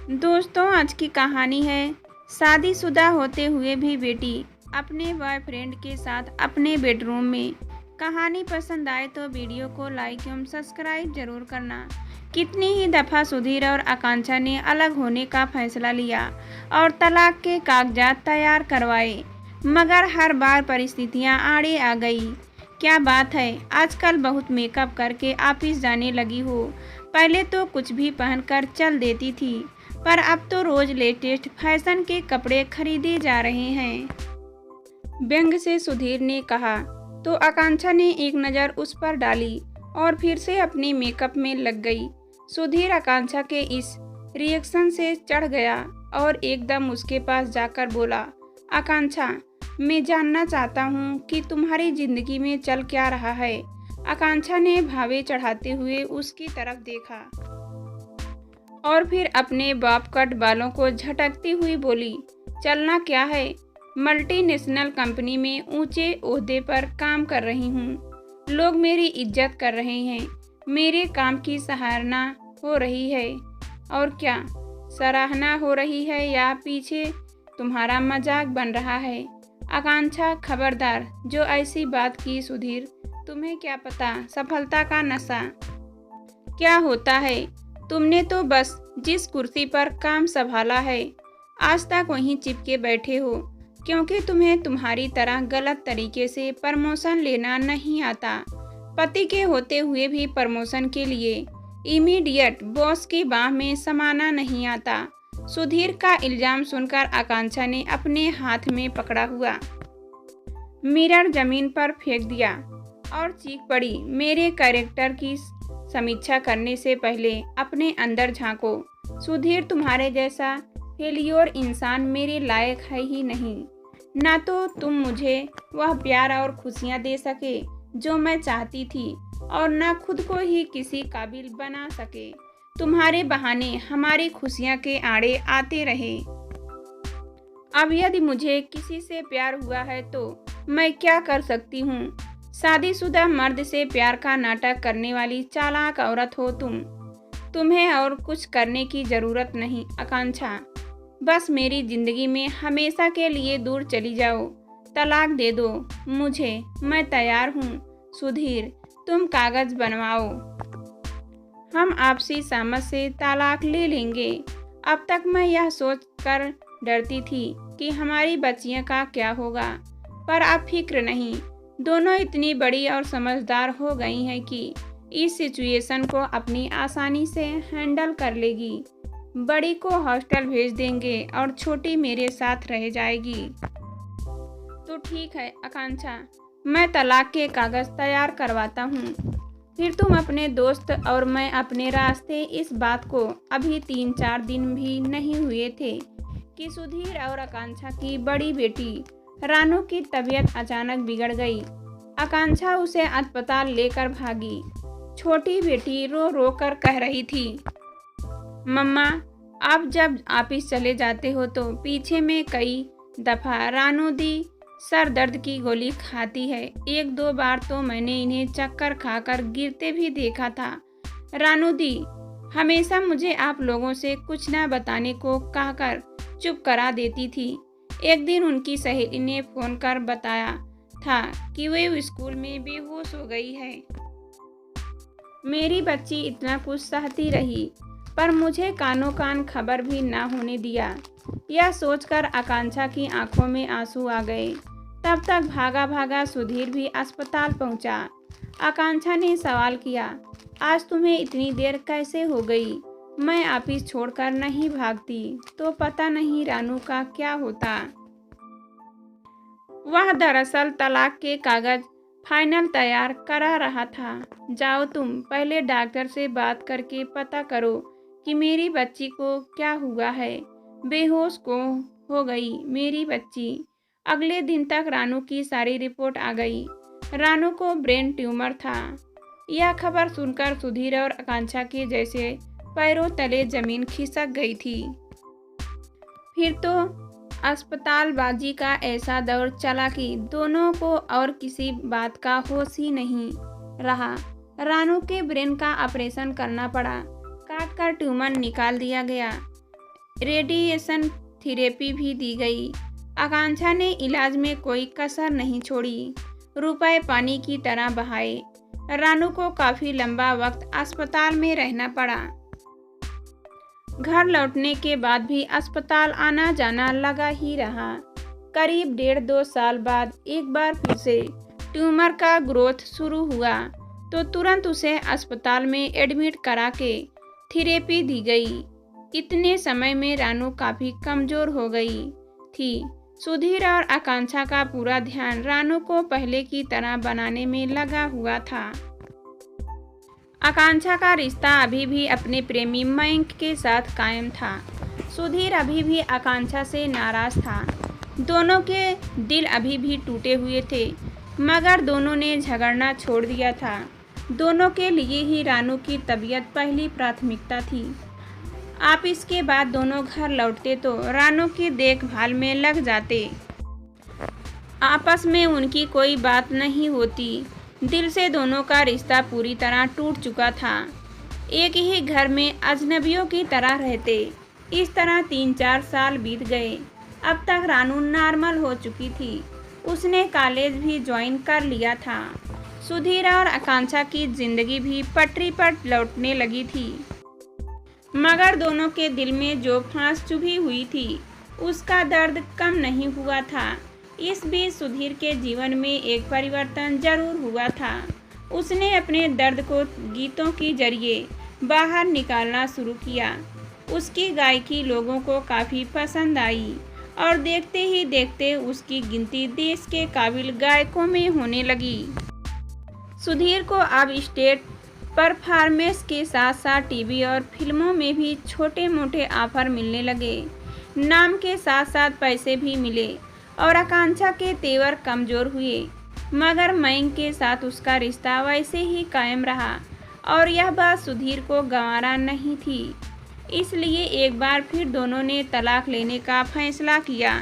दोस्तों, आज की कहानी है शादीशुदा होते हुए भी बेटी अपने बॉयफ्रेंड के साथ अपने बेडरूम में। कहानी पसंद आए तो वीडियो को लाइक एवं सब्सक्राइब जरूर करना। कितनी ही दफ़ा सुधीर और आकांक्षा ने अलग होने का फैसला लिया और तलाक के कागजात तैयार करवाए, मगर हर बार परिस्थितियां आड़े आ गई। क्या बात है, आजकल बहुत मेकअप करके ऑफिस जाने लगी हो। पहले तो कुछ भी पहनकर चल देती थी, पर अब तो रोज लेटेस्ट फैशन के कपड़े खरीदे जा रहे हैं। व्यंग से सुधीर ने कहा तो आकांक्षा ने एक नज़र उस पर डाली और फिर से अपने मेकअप में लग गई। सुधीर आकांक्षा के इस रिएक्शन से चढ़ गया और एकदम उसके पास जाकर बोला, आकांक्षा, मैं जानना चाहता हूँ कि तुम्हारी जिंदगी में चल क्या रहा है। आकांक्षा ने भावे चढ़ाते हुए उसकी तरफ देखा और फिर अपने बॉब कट बालों को झटकती हुई बोली, चलना क्या है, मल्टीनेशनल कंपनी में ऊंचे ओहदे पर काम कर रही हूँ। लोग मेरी इज्जत कर रहे हैं, मेरे काम की सराहना हो रही है। और क्या सराहना हो रही है या पीछे तुम्हारा मजाक बन रहा है? आकांक्षा, खबरदार जो ऐसी बात की सुधीर। तुम्हें क्या पता सफलता का नशा क्या होता है। तुमने तो बस जिस कुर्सी पर काम संभाला है आज तक वहीं चिपके बैठे हो, क्योंकि तुम्हें तुम्हारी तरह गलत तरीके से प्रमोशन लेना नहीं आता। पति के होते हुए भी प्रमोशन के लिए इमीडिएट बॉस की बाह में समाना नहीं आता। सुधीर का इल्जाम सुनकर आकांक्षा ने अपने हाथ में पकड़ा हुआ मिरर जमीन पर फेंक दिया और चीख पड़ी, मेरे कैरेक्टर की समीक्षा करने से पहले अपने अंदर झांको। सुधीर, तुम्हारे जैसा फेलियोर इंसान मेरे लायक है ही नहीं। ना तो तुम मुझे वह प्यार और खुशियां दे सके जो मैं चाहती थी, और ना खुद को ही किसी काबिल बना सके। तुम्हारे बहाने हमारी खुशियां के आड़े आते रहे। अब यदि मुझे किसी से प्यार हुआ है तो मैं क्या कर सकती हूँ? शादीशुदा मर्द से प्यार का नाटक करने वाली चालाक औरत हो तुम। तुम्हें और कुछ करने की जरूरत नहीं आकांक्षा। बस मेरी जिंदगी में हमेशा के लिए दूर चली जाओ। तलाक दे दो मुझे, मैं तैयार हूँ। सुधीर, तुम कागज बनवाओ, हम आपसी समझ से तलाक ले लेंगे। अब तक मैं यह सोचकर डरती थी कि हमारी बच्चियों का क्या होगा, पर अब फिक्र नहीं। दोनों इतनी बड़ी और समझदार हो गई हैं कि इस सिचुएशन को अपनी आसानी से हैंडल कर लेगी। बड़ी को हॉस्टल भेज देंगे और छोटी मेरे साथ रह जाएगी। तो ठीक है आकांक्षा, मैं तलाक के कागज तैयार करवाता हूँ, फिर तुम अपने दोस्त और मैं अपने रास्ते। इस बात को अभी 3-4 दिन भी नहीं हुए थे कि सुधीर और आकांक्षा की बड़ी बेटी रानू की तबीयत अचानक बिगड़ गई। आकांक्षा उसे अस्पताल लेकर भागी। छोटी बेटी रो रो कर कह रही थी, मम्मा, आप जब ऑफिस चले जाते हो तो पीछे में कई दफ़ा रानू दी सर दर्द की गोली खाती है। 1-2 बार तो मैंने इन्हें चक्कर खाकर गिरते भी देखा था। रानू दी हमेशा मुझे आप लोगों से कुछ ना बताने को कहकर चुप करा देती थी। एक दिन उनकी सहेली ने फोन कर बताया था कि वे स्कूल में बेहोश हो गई है। मेरी बच्ची इतना कुछ सहती रही, पर मुझे कानों कान खबर भी ना होने दिया। यह सोचकर आकांक्षा की आंखों में आंसू आ गए। तब तक भागा भागा सुधीर भी अस्पताल पहुंचा। आकांक्षा ने सवाल किया, आज तुम्हें इतनी देर कैसे हो गई? मैं ऑफिस छोड़कर नहीं भागती तो पता नहीं रानू का क्या होता। वह दरअसल तलाक के कागज फाइनल तैयार करा रहा था। जाओ तुम पहले डॉक्टर से बात करके पता करो कि मेरी बच्ची को क्या हुआ है। बेहोश को हो गई मेरी बच्ची। अगले दिन तक रानू की सारी रिपोर्ट आ गई। रानू को ब्रेन ट्यूमर था। यह खबर सुनकर सुधीर और आकांक्षा के जैसे पैरों तले जमीन खिसक गई थी। फिर तो अस्पतालबाजी का ऐसा दौर चला कि दोनों को और किसी बात का होश ही नहीं रहा। रानू के ब्रेन का ऑपरेशन करना पड़ा। काट कर ट्यूमर निकाल दिया गया। रेडिएशन थेरेपी भी दी गई। आकांक्षा ने इलाज में कोई कसर नहीं छोड़ी, रुपए पानी की तरह बहाए। रानू को काफी लंबा वक्त अस्पताल में रहना पड़ा। घर लौटने के बाद भी अस्पताल आना जाना लगा ही रहा। करीब 1.5-2 साल बाद एक बार फिर से ट्यूमर का ग्रोथ शुरू हुआ तो तुरंत उसे अस्पताल में एडमिट करा के थेरेपी दी गई। इतने समय में रानू काफी कमजोर हो गई थी। सुधीर और आकांक्षा का पूरा ध्यान रानू को पहले की तरह बनाने में लगा हुआ था। आकांक्षा का रिश्ता अभी भी अपने प्रेमी मयंक के साथ कायम था। सुधीर अभी भी आकांक्षा से नाराज था। दोनों के दिल अभी भी टूटे हुए थे, मगर दोनों ने झगड़ना छोड़ दिया था। दोनों के लिए ही रानू की तबीयत पहली प्राथमिकता थी। आप इसके बाद दोनों घर लौटते तो रानू की देखभाल में लग जाते। आपस में उनकी कोई बात नहीं होती। दिल से दोनों का रिश्ता पूरी तरह टूट चुका था। एक ही घर में अजनबियों की तरह रहते। इस तरह 3-4 साल बीत गए। अब तक रानू नॉर्मल हो चुकी थी। उसने कॉलेज भी ज्वाइन कर लिया था। सुधीर और आकांक्षा की जिंदगी भी पटरी पर लौटने लगी थी, मगर दोनों के दिल में जो फांस चुभी हुई थी उसका दर्द कम नहीं हुआ था। इस बीच सुधीर के जीवन में एक परिवर्तन जरूर हुआ था। उसने अपने दर्द को गीतों के जरिए बाहर निकालना शुरू किया। उसकी गायकी लोगों को काफ़ी पसंद आई और देखते ही देखते उसकी गिनती देश के काबिल गायकों में होने लगी। सुधीर को अब स्टेज परफॉर्मेंस के साथ साथ टीवी और फिल्मों में भी छोटे मोटे ऑफर मिलने लगे। नाम के साथ साथ पैसे भी मिले और आकांक्षा के तेवर कमज़ोर हुए, मगर मयंक के साथ उसका रिश्ता वैसे ही कायम रहा और यह बात सुधीर को गंवारा नहीं थी। इसलिए एक बार फिर दोनों ने तलाक लेने का फैसला किया।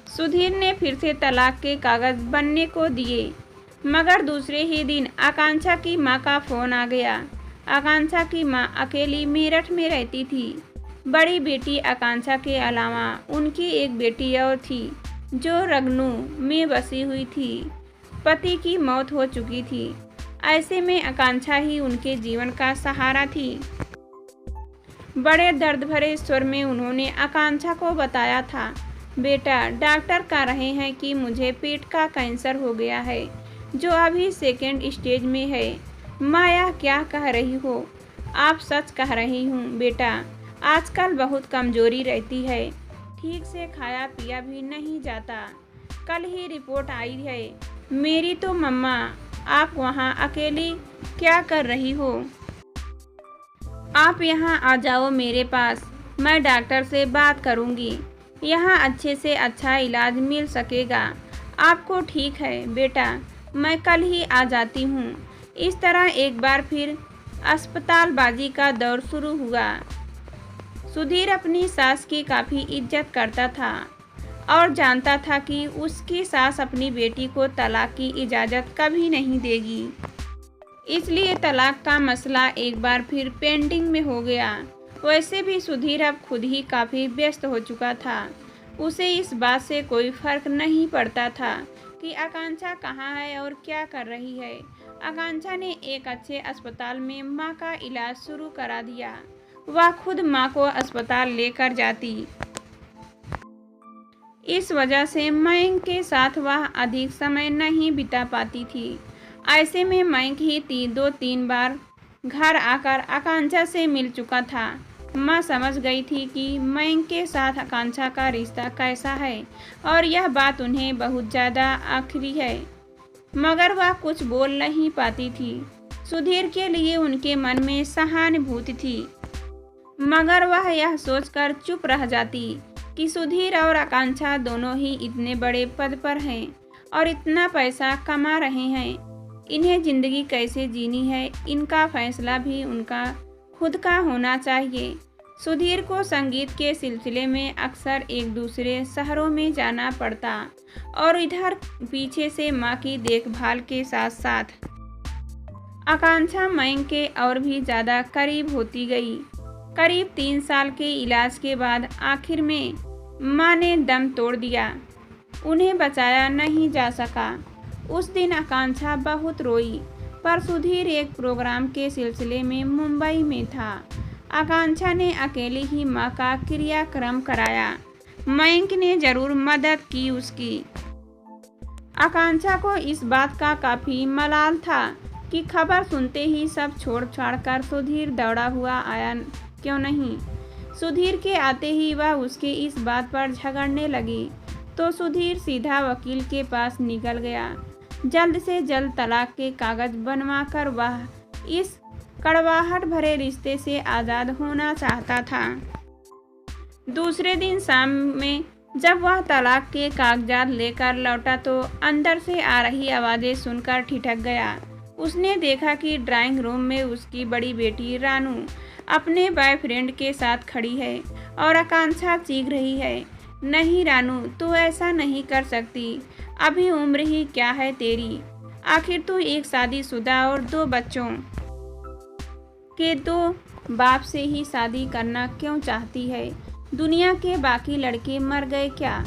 सुधीर ने फिर से तलाक के कागज़ बनने को दिए, मगर दूसरे ही दिन आकांक्षा की मां का फ़ोन आ गया। आकांक्षा की मां अकेली मेरठ में रहती थी। बड़ी बेटी आकांक्षा के अलावा उनकी एक बेटी और थी जो रगनू में बसी हुई थी। पति की मौत हो चुकी थी। ऐसे में आकांक्षा ही उनके जीवन का सहारा थी। बड़े दर्द भरे स्वर में उन्होंने आकांक्षा को बताया था, बेटा डॉक्टर कह रहे हैं कि मुझे पेट का कैंसर हो गया है जो अभी 2nd स्टेज में है। माया क्या कह रही हो? आप सच कह रही हूँ बेटा, आजकल बहुत कमजोरी रहती है। ठीक से खाया पिया भी नहीं जाता। कल ही रिपोर्ट आई है। मेरी तो मम्मा, आप वहाँ अकेली क्या कर रही हो? आप यहाँ आ जाओ मेरे पास, मैं डॉक्टर से बात करूँगी। यहाँ अच्छे से अच्छा इलाज मिल सकेगा आपको। ठीक है बेटा, मैं कल ही आ जाती हूँ। इस तरह एक बार फिर अस्पतालबाजी का दौर शुरू हुआ। सुधीर अपनी सास की काफ़ी इज्जत करता था और जानता था कि उसकी सास अपनी बेटी को तलाक की इजाज़त कभी नहीं देगी। इसलिए तलाक का मसला एक बार फिर पेंडिंग में हो गया। वैसे भी सुधीर अब खुद ही काफ़ी व्यस्त हो चुका था। उसे इस बात से कोई फर्क नहीं पड़ता था कि आकांक्षा कहाँ है और क्या कर रही है। आकांक्षा ने एक अच्छे अस्पताल में माँ का इलाज शुरू करा दिया। वह खुद माँ को अस्पताल लेकर जाती। इस वजह से मयंक के साथ वह अधिक समय नहीं बिता पाती थी। ऐसे में मयंक ही 2-3 बार घर आकर आकांक्षा से मिल चुका था। माँ समझ गई थी कि मयंक के साथ आकांक्षा का रिश्ता कैसा है और यह बात उन्हें बहुत ज़्यादा आखिरी है, मगर वह कुछ बोल नहीं पाती थी। सुधीर के लिए उनके मन में सहानुभूति थी, मगर वह यह सोचकर चुप रह जाती कि सुधीर और आकांक्षा दोनों ही इतने बड़े पद पर हैं और इतना पैसा कमा रहे हैं। इन्हें ज़िंदगी कैसे जीनी है, इनका फैसला भी उनका खुद का होना चाहिए। सुधीर को संगीत के सिलसिले में अक्सर एक दूसरे शहरों में जाना पड़ता और इधर पीछे से माँ की देखभाल के साथ साथ आकांक्षा मयंक के और भी ज़्यादा करीब होती गई। करीब 3 साल के इलाज के बाद आखिर में मां ने दम तोड़ दिया। उन्हें बचाया नहीं जा सका। उस दिन आकांक्षा बहुत रोई, पर सुधीर एक प्रोग्राम के सिलसिले में मुंबई में था। आकांक्षा ने अकेले ही मां का क्रियाक्रम कराया। मयंक ने जरूर मदद की उसकी। आकांक्षा को इस बात का काफ़ी मलाल था कि खबर सुनते ही सब छोड़ छाड़ कर सुधीर दौड़ा हुआ आया क्यों नहीं। सुधीर के आते ही वह उसके इस बात पर झगड़ने लगी तो सुधीर सीधा वकील के पास निकल गया। जल्द से जल्द तलाक के कागज बनवाकर वह इस कड़वाहट भरे रिश्ते से आज़ाद होना चाहता था। दूसरे दिन शाम में जब वह तलाक के कागजात लेकर लौटा तो अंदर से आ रही आवाज़ें सुनकर ठिठक गया। उसने देखा कि ड्राइंग रूम में उसकी बड़ी बेटी रानू अपने बॉयफ्रेंड के साथ खड़ी है और आकांक्षा चीख रही है, नहीं रानू, तू ऐसा नहीं कर सकती। अभी उम्र ही क्या है तेरी। आखिर तू एक शादीशुदा और 2 बच्चों के 2 बाप से ही शादी करना क्यों चाहती है। दुनिया के बाकी लड़के मर गए क्या।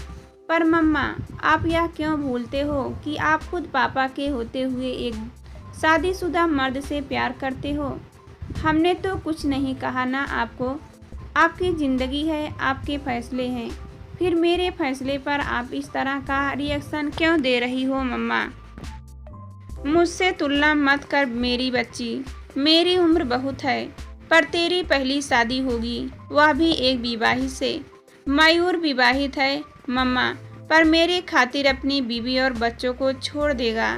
पर मम्मा, आप यह क्यों भूलते हो कि आप खुद पापा के होते हुए एक शादीशुदा मर्द से प्यार करते हो। हमने तो कुछ नहीं कहा ना आपको। आपकी ज़िंदगी है, आपके फैसले हैं। फिर मेरे फैसले पर आप इस तरह का रिएक्शन क्यों दे रही हो मम्मा। मुझसे तुलना मत कर मेरी बच्ची। मेरी उम्र बहुत है, पर तेरी पहली शादी होगी, वह भी एक विवाहित से। मयूर विवाहित है मम्मा, पर मेरी खातिर अपनी बीवी और बच्चों को छोड़ देगा।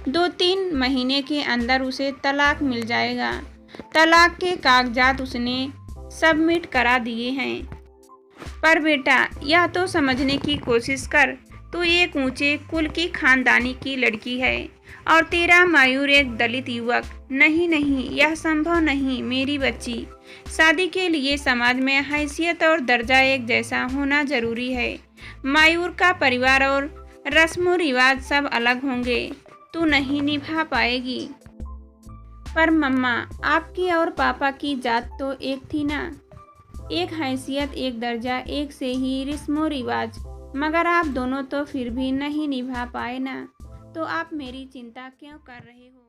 2-3 महीने के अंदर उसे तलाक मिल जाएगा। तलाक के कागजात उसने सबमिट करा दिए हैं। पर बेटा, यह तो समझने की कोशिश कर। तू एक ऊंचे कुल की खानदानी की लड़की है और तेरा मयूर एक दलित युवक। नहीं नहीं, यह संभव नहीं मेरी बच्ची। शादी के लिए समाज में हैसियत और दर्जा एक जैसा होना जरूरी है। मयूर का परिवार और रस्म रिवाज सब अलग होंगे, तू नहीं निभा पाएगी। पर मम्मा, आपकी और पापा की जात तो एक थी ना। एक हैसियत, एक दर्जा, एक से ही रस्म रिवाज। मगर आप दोनों तो फिर भी नहीं निभा पाए ना, तो आप मेरी चिंता क्यों कर रहे हो।